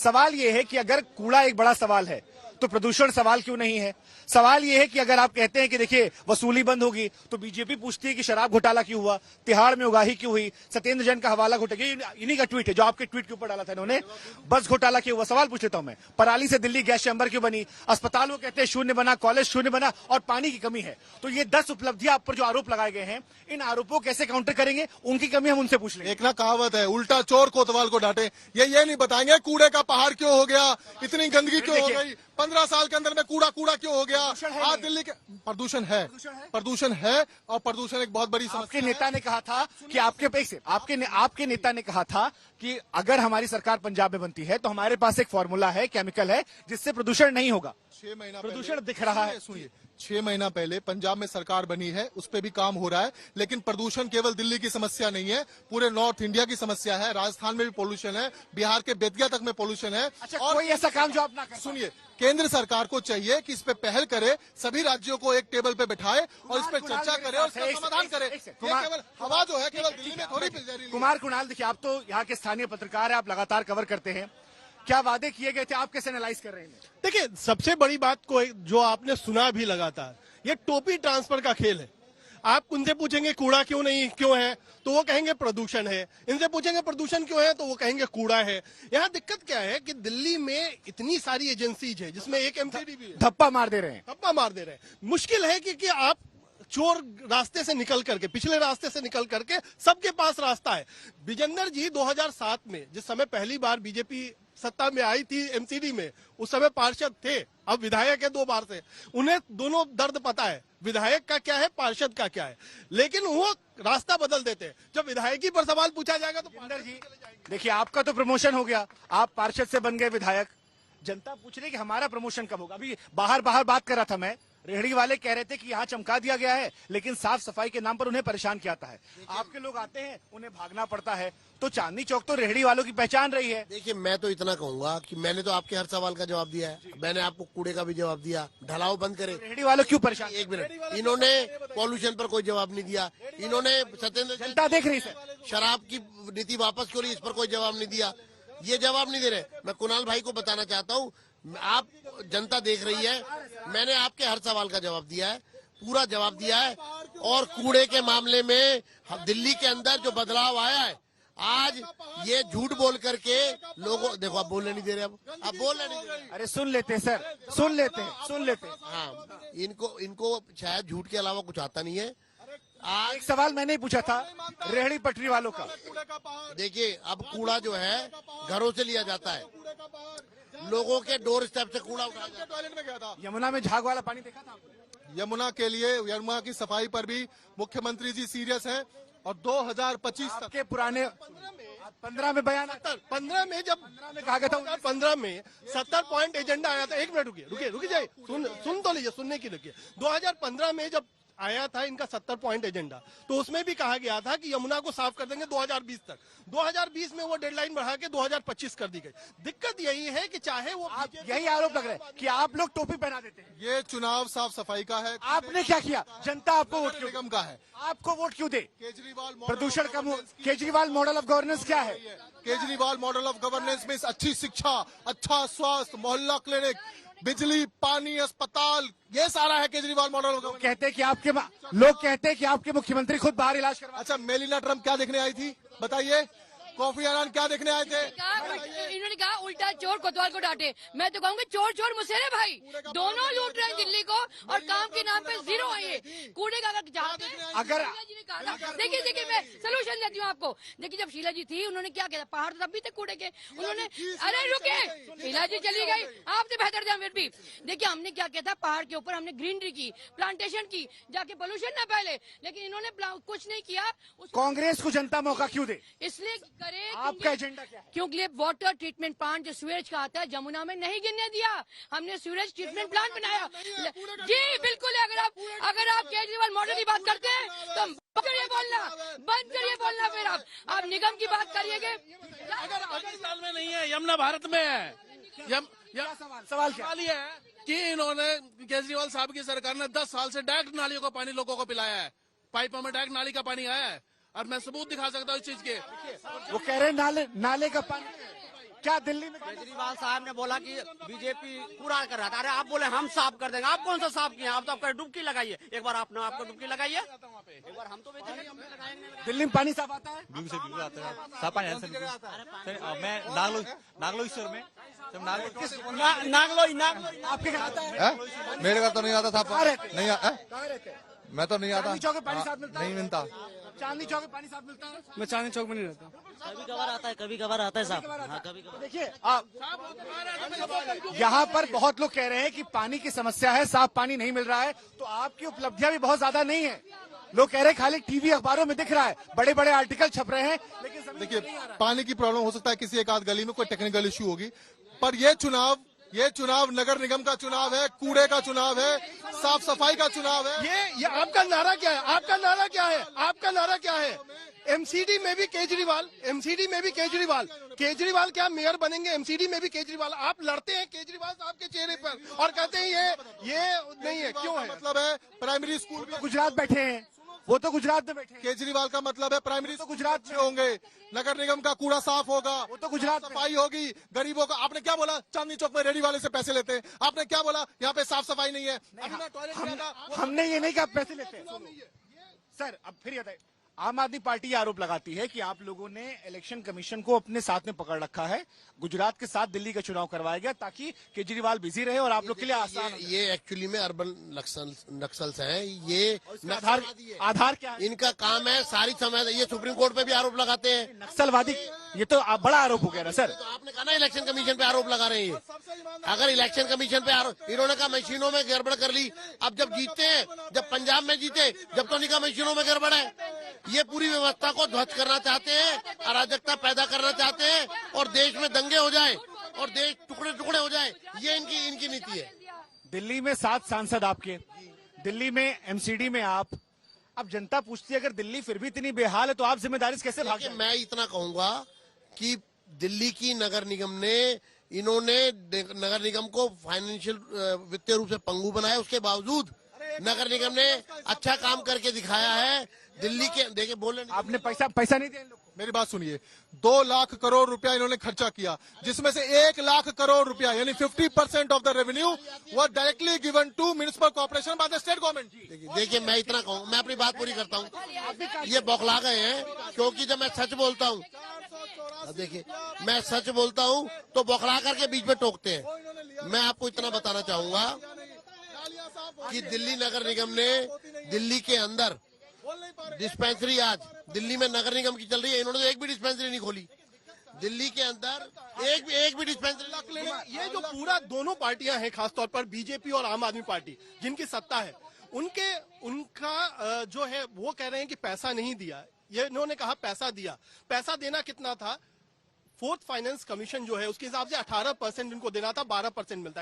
सवाल ये है कि अगर कूड़ा एक बड़ा सवाल है तो प्रदूषण सवाल क्यों नहीं है। सवाल ये है कि अगर आप कहते हैं कि देखिए वसूली बंद होगी तो बीजेपी पूछती है कि शराब घोटाला क्यों हुआ, तिहाड़ में उगाही क्यों हुई, सत्येंद्र जैन का हवाला घोटाला, इन्हीं का ट्वीट है जो आपके ट्वीट के ऊपर डाला था इन्होंने, बस घोटाला क्यों हुआ। सवाल पूछ लेता हूं मैं, पराली से दिल्ली गैस चैम्बर क्यों बनी, अस्पताल वो कहते हैं शून्य बना, कॉलेज शून्य बना और पानी की कमी है। तो ये 10 उपलब्धियां आप पर जो आरोप लगाए गए हैं, इन आरोपों कैसे काउंटर करेंगे, उनकी कमी हम उनसे पूछ लेंगे। एक ना कहावत है, उल्टा चोर कोतवाल को डांटे। ये नहीं बताएंगे कूड़े का पहाड़ क्यों हो गया, इतनी गंदगी क्यों हो गई, 15 साल के अंदर में कूड़ा क्यों हो गया। आज दिल्ली के प्रदूषण है और प्रदूषण एक बहुत बड़ी समस्या। आपके नेता ने कहा था कि आपके नेता ने कहा था कि अगर हमारी सरकार पंजाब में बनती है तो हमारे पास एक फॉर्मूला है, केमिकल है, जिससे प्रदूषण नहीं होगा। 6 महीना प्रदूषण दिख रहा है। सुनिए, 6 महीना पहले पंजाब में सरकार बनी है, उस पर भी काम हो रहा है। लेकिन प्रदूषण केवल दिल्ली की समस्या नहीं है, पूरे नॉर्थ इंडिया की समस्या है। राजस्थान में भी पोल्यूशन है, बिहार के बेतिया तक में पोल्यूशन है। अच्छा, और कोई ऐसा काम जो आप ना करें। सुनिए, केंद्र सरकार को चाहिए कि इस पे पहल करे, सभी राज्यों को एक टेबल पे बिठाए और इस पे चर्चा करे और इसका समाधान करे। केवल हवा जो है केवल दिल्ली में थोड़ी मिल जा रही है। कुणाल, देखिए आप तो यहाँ के स्थानीय पत्रकार हैं, आप लगातार कवर करते हैं, क्या वादे किए गए थे, आप कैसे एनालाइज कर रहे हैं? देखिए, सबसे बड़ी बात को जो आपने सुना भी लगातार, ये टोपी ट्रांसफर का खेल है। आप उनसे पूछेंगे कूड़ा क्यों है तो वो कहेंगे प्रदूषण है, इनसे पूछेंगे प्रदूषण क्यों है तो वो कहेंगे कूड़ा है। यहाँ दिक्कत क्या है कि दिल्ली में इतनी सारी एजेंसीज है जिसमें एक एमसीडी भी है, धप्पा मार दे रहे हैं। मुश्किल है कि आप चोर रास्ते से निकल करके, पिछले रास्ते से निकल करके सबके पास रास्ता है। विजेंदर जी 2007 में जिस समय पहली बार बीजेपी सत्ता में आई थी एमसीडी में, उस समय पार्षद थे, अब विधायक है 2 बार से। उन्हें दोनों दर्द पता है, विधायक का क्या है, पार्षद का क्या है, लेकिन वो रास्ता बदल देते हैं। जब विधायकी पर सवाल पूछा जाएगा तो विजेंदर जी देखिए, आपका तो प्रमोशन हो गया, आप पार्षद से बन गए विधायक, जनता पूछ रही कि हमारा प्रमोशन कब होगा। अभी बाहर बात कर रहा था मैं, रेहड़ी वाले कह रहे थे कि यहाँ चमका दिया गया है, लेकिन साफ सफाई के नाम पर उन्हें परेशान किया जाता है। आपके लोग आते हैं, उन्हें भागना पड़ता है, तो चांदनी चौक तो रेहड़ी वालों की पहचान रही है। देखिए, मैं तो इतना कहूंगा कि मैंने तो आपके हर सवाल का जवाब दिया है, मैंने आपको कूड़े का भी जवाब दिया, ढलाव बंद करे। रेहड़ी वालों क्यों परेशान? एक मिनट, इन्होंने पॉल्यूशन पर कोई जवाब नहीं दिया, इन्होंने सत्येंद्र जनता देख रही है, शराब की नीति वापस क्यों ली, इस पर कोई जवाब नहीं दिया, ये जवाब नहीं दे रहे। मैं कुणाल भाई को बताना चाहता हूँ, आप जनता देख रही है, मैंने आपके हर सवाल का जवाब दिया है, पूरा जवाब दिया है। और कूड़े के मामले में दिल्ली के अंदर जो बदलाव आया है, आज ये झूठ बोल करके लोगों, देखो आप बोलने नहीं दे रहे, अब बोलने नहीं दे रहे। अरे सुन लेते हैं सर, सुन लेते हैं। हाँ, इनको शायद झूठ के अलावा कुछ आता नहीं है। एक सवाल मैंने ही पूछा था रेहड़ी पटरी वालों का। देखिए, अब कूड़ा जो है घरों से लिया जाता है, लोगों के डोर स्टेप से कूड़ा उठाया जाता है। टॉयलेट में गया था, यमुना में झाग वाला पानी देखा था आपने? यमुना के लिए, यमुना की सफाई पर भी मुख्यमंत्री जी सीरियस हैं और 2025 तक के पुराने 15 में बयान, 15 में जब 15 में कहा गया था, 15 में 70 पॉइंट एजेंडा आया था। एक मिनट रुकिए जाइए, सुन तो लीजिए, सुनने की रुकिए। 2015 में जब आया था इनका 70 पॉइंट एजेंडा, तो उसमें भी कहा गया था कि यमुना को साफ कर देंगे 2020 तक। 2020 में वो डेडलाइन बढ़ा के 2025 कर दी गई। दिक्कत यही है कि चाहे वो, यही आरोप लग रहा है कि आप लोग टोपी पहना देते हैं। ये चुनाव साफ सफाई का है। आपने क्या किया? जनता आपको वोट क्यों, निगम का है, आपको वोट क्यों दे? केजरीवाल प्रदूषण का केजरीवाल मॉडल ऑफ गवर्नेंस क्या है? केजरीवाल मॉडल ऑफ गवर्नेंस में अच्छी शिक्षा, अच्छा स्वास्थ्य, मोहल्ला क्लिनिक, बिजली, पानी, अस्पताल, ये सारा है केजरीवाल मॉडल ऑफ गवर्नेंस। कहते हैं कि आपके मुख्यमंत्री खुद बाहर इलाज करवा। अच्छा, मेलिना ट्रम्प क्या देखने आई थी बताइए? कॉफी अनान क्या देखने आए थे? इन्होंने कहा उल्टा चोर कोतवाल को डांटे। मैं तो कहूँगी चोर मुसेरे भाई, दोनों लूट रहे हैं दिल्ली को और काम के नाम पे जीरो है। ये कूड़े का अगर देखिए मैं सोल्यूशन देती हूँ आपको। देखिए, जब शीला जी थी, उन्होंने क्या किया, पहाड़ तब भी थे कूड़े के, उन्होंने, अरे रुके, शीला जी चली गई, आपसे बेहतर थे फिर भी। देखिए, हमने क्या किया था, पहाड़ के ऊपर हमने ग्रीनरी की, प्लांटेशन की, जाके पोल्यूशन ना फैले, लेकिन इन्होंने कुछ नहीं किया। कांग्रेस को जनता मौका क्यों दे? इसलिए करे, आपका एजेंडा क्या है? क्योंकि वाटर ट्रीटमेंट प्लांट जो सीवेज का आता है, जमुना में नहीं गिरने दिया, हमने सीवेज ट्रीटमेंट प्लांट बनाया। जी बिल्कुल, अगर आप केजरीवाल मॉडल की बात करते हैं तो बंद करिए बोलना फिर आप निगम की बात करिएगा। अगर पाकिस्तान में नहीं है, यमुना भारत में है। सवाल क्या है कि इन्होंने, केजरीवाल साहब की सरकार ने 10 साल से डायरेक्ट नालियों का पानी लोगों को पिलाया है, पाइपों में डायरेक्ट नाली का पानी आया है, और मैं सबूत दिखा सकता हूँ इस चीज के। वो कह रहे हैं नाले का पानी क्या दिल्ली में केजरीवाल साहब ने बोला कि बीजेपी कूड़ा कर रहा था। अरे आप बोले हम साफ कर देंगे, आप कौन सा साफ किए? आप तो आपका डुबकी लगाइए, एक बार आपने आपको डुबकी लगाइए, एक बार हम तो दिल्ली में पानी साफ आता है? बिल्कुल आता है, साफ पानी आता है। मैं नागलोईश्वर में नागलोई आपके घर आता है? मेरे घर तो नहीं आता साफ कहाँ रहते? नहीं कहाँ रहते हैं? मैं तो नहीं आता। चांदनी चौक में पानी साफ मिलता है? नहीं मिलता। चांदनी चौक में पानी साफ मिलता है? मैं चांदनी चौक में नहीं रहता। कभी कभार आता है, कभी कभार आता है साहब। हाँ, कभी कभार। देखिए यहाँ पर बहुत लोग कह रहे हैं कि पानी की समस्या है, साफ पानी नहीं मिल रहा है, तो आपकी उपलब्धियां भी बहुत ज्यादा नहीं है। लोग कह रहे हैं खाली टीवी अखबारों में दिख रहा है, बड़े बड़े आर्टिकल छप रहे हैं, लेकिन देखिए पानी की प्रॉब्लम हो सकता है किसी एक आध गली में कोई टेक्निकल इश्यू होगी, पर ये चुनाव नगर निगम का चुनाव है, कूड़े का चुनाव है, साफ सफाई का चुनाव है। ये आपका नारा क्या है? आपका नारा क्या है? आपका नारा क्या है? एमसीडी में भी केजरीवाल, एमसीडी में भी केजरीवाल। केजरीवाल क्या मेयर बनेंगे? एमसीडी में भी केजरीवाल। आप लड़ते हैं केजरीवाल साहब के चेहरे पर और कहते हैं ये नहीं है। क्यों है? मतलब है प्राइमरी स्कूल में गुजरात बैठे हैं, वो तो गुजरात में बैठे हैं। केजरीवाल का मतलब है प्राइमरी तो गुजरात में होंगे, नगर निगम का कूड़ा साफ होगा, वो तो गुजरात में। सफाई होगी, गरीबों का। आपने क्या बोला? चांदनी चौक में रेडी वाले से पैसे लेते हैं। आपने क्या बोला? यहाँ पे साफ सफाई नहीं है। अभी मैं टॉयलेट गया था, हमने ये नहीं कहा पैसे लेते हैं। सर अब फिर ये आम आदमी पार्टी ये आरोप लगाती है कि आप लोगों ने इलेक्शन कमीशन को अपने साथ में पकड़ रखा है, गुजरात के साथ दिल्ली का चुनाव करवाया गया ताकि केजरीवाल बिजी रहे और आप लोग के लिए आसान हो। ये एक्चुअली में अर्बन नक्सल्स हैं। ये आधार क्या है? इनका काम है सारी समय। ये सुप्रीम कोर्ट पे भी आरोप लगाते हैं। नक्सलवादी, ये तो बड़ा आरोप हो गया ना सर। तो आपने कहा ना इलेक्शन कमीशन पे आरोप लगा रहे हैं ये। अगर इलेक्शन कमीशन पे आरोप, इन्होंने कहा मशीनों में गड़बड़ कर ली। अब जब जीतते हैं, जब पंजाब में जीते, जब तो नहीं कहा मशीनों में गड़बड़ है। ये पूरी व्यवस्था को ध्वस्त करना चाहते हैं, अराजकता पैदा करना चाहते हैं और देश में दंगे हो जाए और देश टुकड़े टुकड़े हो जाए। ये इनकी नीति है। दिल्ली में 7 सांसद आपके, दिल्ली में एमसीडी में आप। अब जनता पूछती है अगर दिल्ली फिर भी इतनी बेहाल है तो आप जिम्मेदारी से कैसे भाग देखिए, जाएंगे? मैं इतना कहूंगा कि दिल्ली की नगर निगम ने इन्होंने नगर निगम को फाइनेंशियल वित्तीय रूप से पंगु बनाया। उसके बावजूद नगर निगम ने अच्छा काम करके दिखाया है। दिल्ली के देखिए बोले आपने पैसा नहीं दिया इन लोग को। मेरी बात सुनिए, 2 लाख करोड़ रुपया इन्होंने खर्चा किया, जिसमें से 1 लाख करोड़ रुपया यानी 50% ऑफ द रेवेन्यू वो directly given to municipal corporation by the state government. देखिए मैं इतना कहूँ, मैं अपनी बात पूरी करता हूँ। ये बौखला गए हैं क्योंकि जब मैं सच बोलता हूँ, देखिए मैं सच बोलता हूँ तो बौखला करके बीच में टोकते हैं। मैं आपको इतना बताना चाहूंगा कि दिल्ली नगर निगम ने दिल्ली के अंदर डिस्पेंसरी, आज दिल्ली में नगर निगम की चल रही है, इन्होंने तो एक भी डिस्पेंसरी नहीं खोली। दिल्ली के अंदर एक भी डिस्पेंसरी। ये जो पूरा दोनों पार्टियां हैं, खासतौर पर बीजेपी और आम आदमी पार्टी जिनकी सत्ता है, उनका जो है वो कह रहे हैं कि पैसा नहीं दिया। ये इन्होंने कहा पैसा दिया। पैसा देना कितना था? 4th फाइनेंस कमीशन जो है उसके हिसाब से 18% इनको देना था, 12% मिलता है।